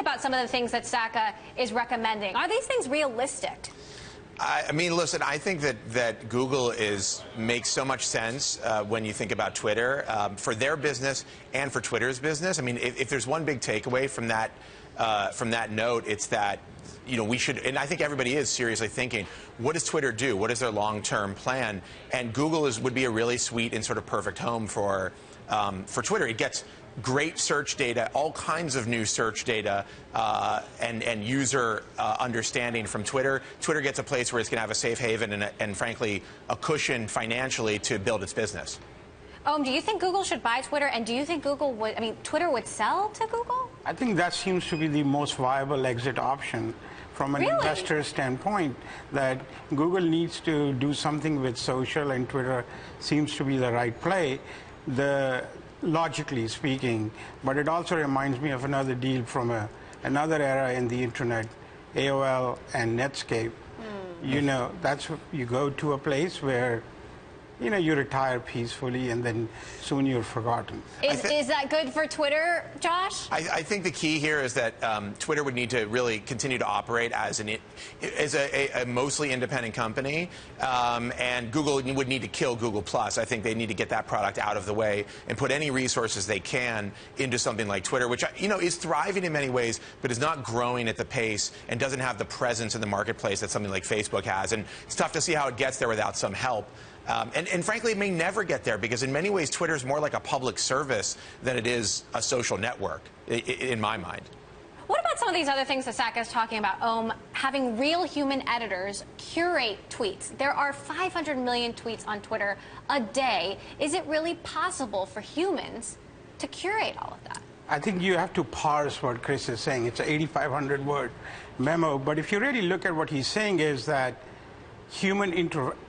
about some of the things that Saka is recommending. Are these things realistic? I mean, listen, I think that Google makes so much sense when you think about Twitter for their business and for Twitter's business. I mean, if there's one big takeaway from that note, it's that, you know, we should, and I think everybody is seriously thinking, what does Twitter do? What is their long-term plan? And Google would be a really sweet and sort of perfect home for Twitter. It gets great search data, all kinds of new search data, and user understanding from Twitter. Twitter gets a place where it's going to have a safe haven and frankly, a cushion financially to build its business. Do you think Google should buy Twitter? And do you think Twitter would sell to Google? I think that seems to be the most viable exit option from an investor standpoint, that Google needs to do something with social, and Twitter seems to be the right play, logically speaking. But it also reminds me of another deal from another era in the internet, AOL and Netscape. You know, you go to a place where, you know, you retire peacefully, and then soon you're forgotten. Is that good for Twitter, Josh? I think the key here is that Twitter would need to really continue to operate as a mostly independent company, and Google would need to kill Google+. I think they need to get that product out of the way and put any resources they can into something like Twitter, which, you know, is thriving in many ways, but is not growing at the pace and doesn't have the presence in the marketplace that something like Facebook has. And it's tough to see how it gets there without some help. And frankly, it may never get there, because in many ways, Twitter is more like a public service than it is a social network, in my mind. What about some of these other things that Saka is talking about? Having real human editors curate tweets. There are 500 million tweets on Twitter a day. Is it really possible for humans to curate all of that? I think you have to parse what Chris is saying. It's an 8,500 word memo. But if you really look at what he's saying, is that human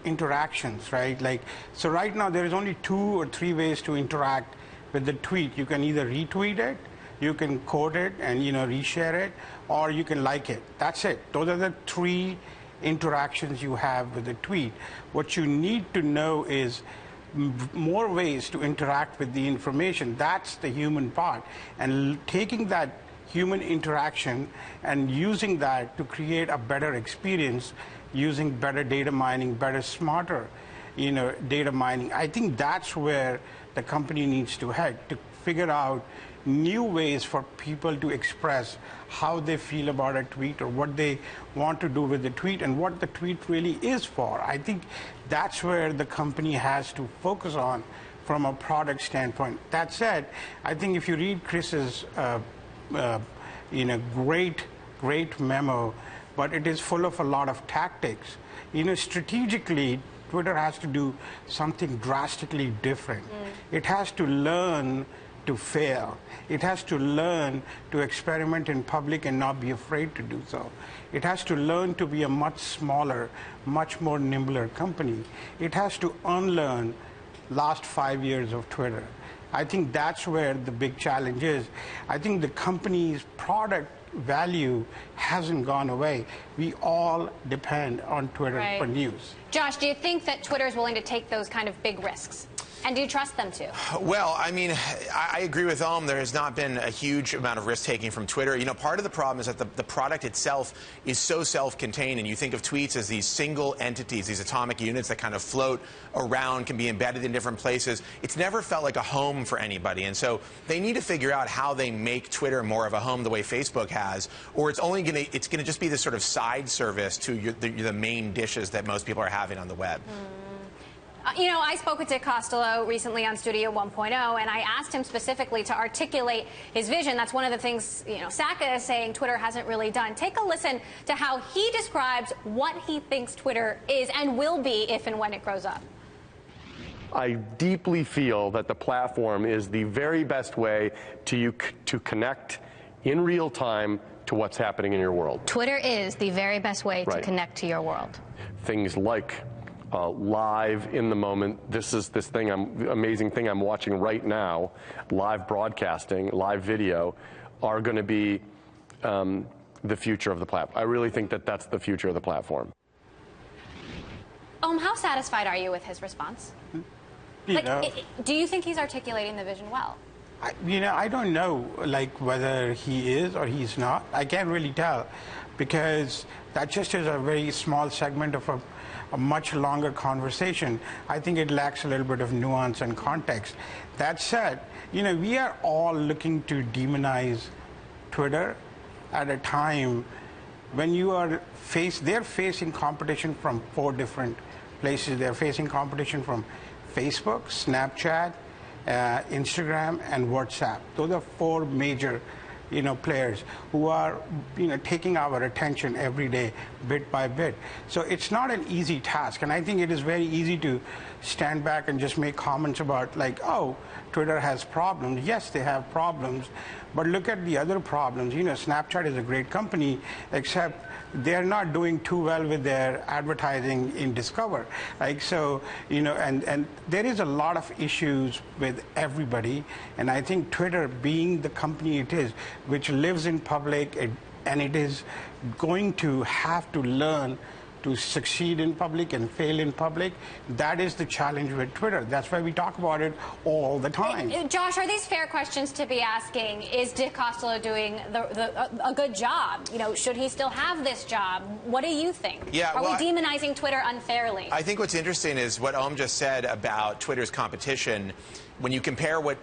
interactions, right? Like, so right now there is only 2 or 3 ways to interact with the tweet. You can either retweet it, you can quote it and, you know, reshare it, or you can like it. That's it. Those are the 3 interactions you have with the tweet. What you need to know is more ways to interact with the information. That's the human part. And taking that human interaction and using that to create a better experience, using better data mining, better, smarter, you know, data mining. I think that's where the company needs to head, to figure out new ways for people to express how they feel about a tweet, or what they want to do with the tweet, and what the tweet really is for. I think that's where the company has to focus on from a product standpoint. That said, I think if you read Chris's you know, great memo, but it is full of a lot of tactics. You know, strategically, Twitter has to do something drastically different. It has to learn to fail. It has to learn to experiment in public and not be afraid to do so. It has to learn to be a much smaller, much more nimbler company. It has to unlearn last 5 years of Twitter. I think that's where the big challenge is. I think the company's product value hasn't gone away. We all depend on Twitter for news. Josh, do you think that Twitter is willing to take those kind of big risks? And do you trust them to? Well, I mean, I agree with Om. There has not been a huge amount of risk-taking from Twitter. You know, part of the problem is that the product itself is so self-contained, and you think of tweets as these single entities, these atomic units that kind of float around, can be embedded in different places. It's never felt like a home for anybody, and so they need to figure out how they make Twitter more of a home the way Facebook has, or it's gonna just be this sort of side service to the main dishes that most people are having on the web. You know, I spoke with Costolo recently on Studio 1.0, and I asked him specifically to articulate his vision. That's one of the things, you know, Saka is saying Twitter hasn't really done. Take a listen to how he describes what he thinks Twitter is and will be if and when it grows up. I deeply feel that the platform is the very best way to connect in real time to what's happening in your world. Twitter is the very best way to connect to your world. Things like live in the moment. This amazing thing I'm watching right now, live broadcasting, live video, are going to be the future of the platform. I really think that that's the future of the platform. How satisfied are you with his response? Do you think he's articulating the vision well? I don't know, like, whether he is or he's not. I can't really tell, because that just is a very small segment of a much longer conversation. I think it lacks a little bit of nuance and context. That said, we are all looking to demonize Twitter at a time when they're facing competition from 4 different places. They're facing competition from Facebook, Snapchat, Instagram, and WhatsApp. Those are 4 major players who are taking our attention every day, bit by bit. So it's not an easy task, and I think it is very easy to stand back and just make comments about, like, oh, Twitter has problems. Yes, they have problems, but look at the other problems. Snapchat is a great company, except they're not doing too well with their advertising in Discover. Like, so, and there is a lot of issues with everybody, and I think Twitter, being the company it is, which lives in public, and it is going to have to learn to succeed in public and fail in public. That is the challenge with Twitter. That's why we talk about it all the time. Josh, are these fair questions to be asking? Is Dick Costolo doing a good job? Should he still have this job? What do you think? Yeah, are we demonizing Twitter unfairly? I think what's interesting is what Om just said about Twitter's competition. When you compare what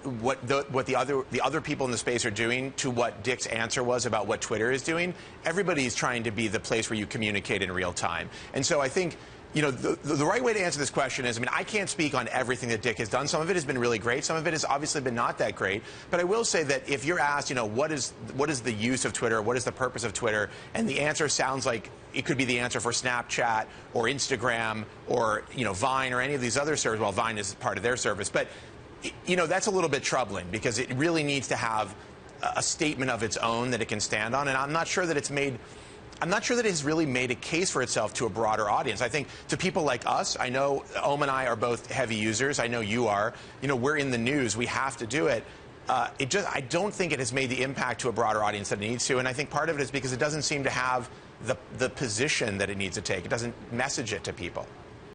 the other people in the space are doing to what Dick's answer was about what Twitter is doing, everybody's trying to be the place where you communicate in real time. And so I think, the right way to answer this question is, I can't speak on everything that Dick has done. Some of it has been really great. Some of it has obviously been not that great. But I will say that if you're asked, what is the use of Twitter? What is the purpose of Twitter? And the answer sounds like it could be the answer for Snapchat or Instagram or, Vine or any of these other services. Well, Vine is part of their service. But that's a little bit troubling, because it really needs to have a statement of its own that it can stand on. And I'm not sure that it has really made a case for itself to a broader audience. I think to people like us, I know Om and I are both heavy users. I know you are. We're in the news. We have to do it. I don't think it has made the impact to a broader audience that it needs to. And I think part of it is because it doesn't seem to have the position that it needs to take. It doesn't message it to people.